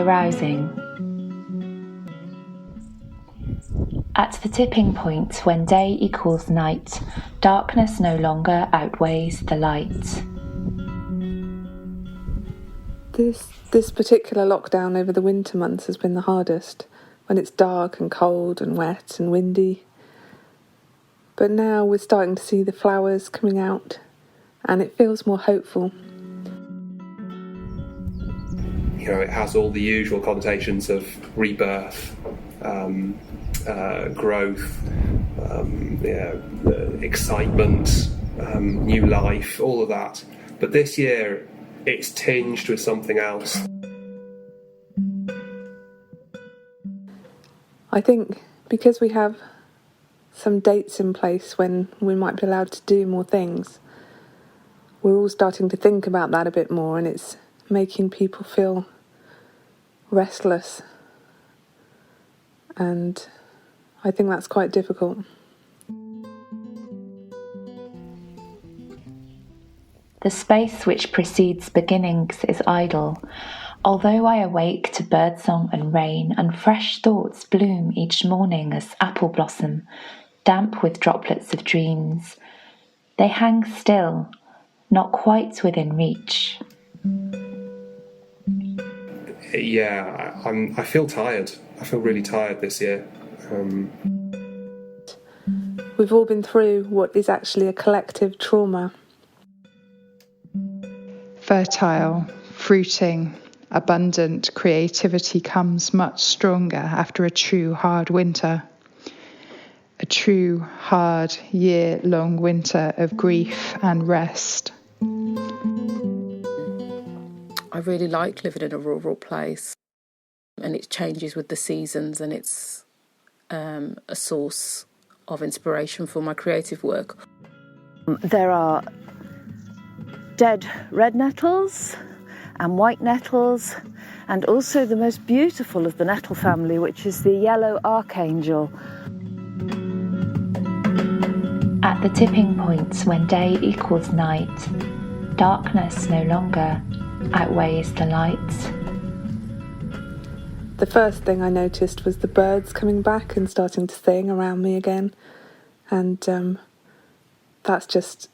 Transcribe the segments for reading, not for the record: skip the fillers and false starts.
Arousing. At the tipping point when day equals night, darkness no longer outweighs the light. This particular lockdown over the winter months has been the hardest, when it's dark and cold and wet and windy. But now we're starting to see the flowers coming out, and it feels more hopeful. You know, it has all the usual connotations of rebirth, growth, excitement, new life, all of that. But this year, it's tinged with something else. I think because we have some dates in place when we might be allowed to do more things, we're all starting to think about that a bit more, and it's making people feel restless. And I think that's quite difficult. The space which precedes beginnings is idle. Although I awake to birdsong and rain, and fresh thoughts bloom each morning as apple blossom, damp with droplets of dreams, they hang still, not quite within reach. Yeah, I feel tired. I feel really tired this year. We've all been through what is actually a collective trauma. Fertile, fruiting, abundant creativity comes much stronger after a true hard winter. A true hard year-long winter of grief and rest. I really like living in a rural place, and it changes with the seasons, and it's a source of inspiration for my creative work. There are dead red nettles and white nettles, and also the most beautiful of the nettle family, which is the yellow archangel. At the tipping point when day equals night, darkness no longer outweighs the light. The first thing I noticed was the birds coming back and starting to sing around me again, and that's just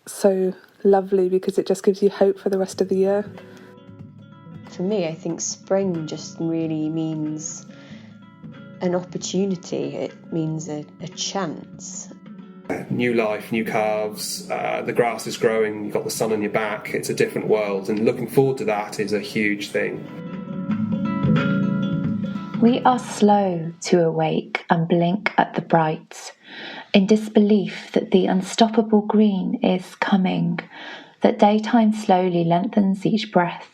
so lovely because it just gives you hope for the rest of the year. For me, I think spring just really means an opportunity. It means a chance. New life, new calves, the grass is growing, you've got the sun on your back, it's a different world, and looking forward to that is a huge thing. We are slow to awake and blink at the bright, in disbelief that the unstoppable green is coming, that daytime slowly lengthens each breath.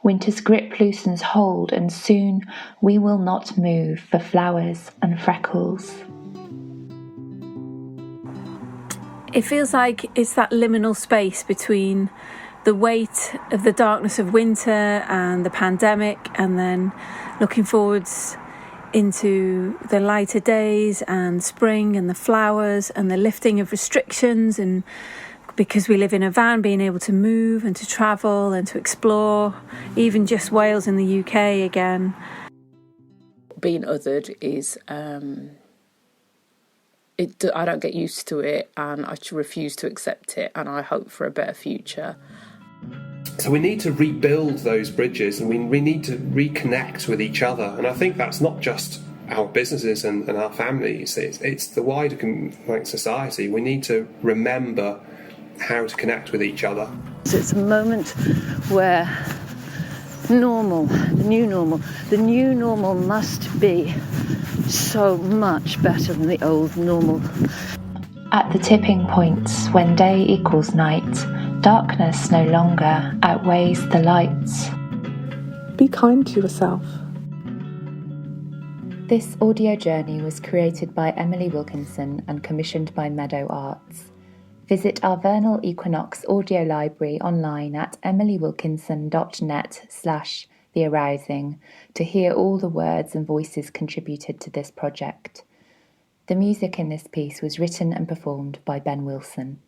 Winter's grip loosens hold, and soon we will not move for flowers and freckles. It feels like it's that liminal space between the weight of the darkness of winter and the pandemic, and then looking forwards into the lighter days and spring and the flowers and the lifting of restrictions, and because we live in a van, being able to move and to travel and to explore, even just Wales and the UK again. Being othered is I don't get used to it, and I refuse to accept it, and I hope for a better future. So we need to rebuild those bridges, and we need to reconnect with each other. And I think that's not just our businesses and our families, it's the wider society. We need to remember how to connect with each other. It's a moment where the new normal must be so much better than the old normal. At the tipping point when day equals night, darkness no longer outweighs the light. Be kind to yourself. This audio journey was created by Emily Wilkinson and commissioned by Meadow Arts. Visit our Vernal Equinox audio library online at emilywilkinson.net/The Arousing to hear all the words and voices contributed to this project. The music in this piece was written and performed by Ben Wilson.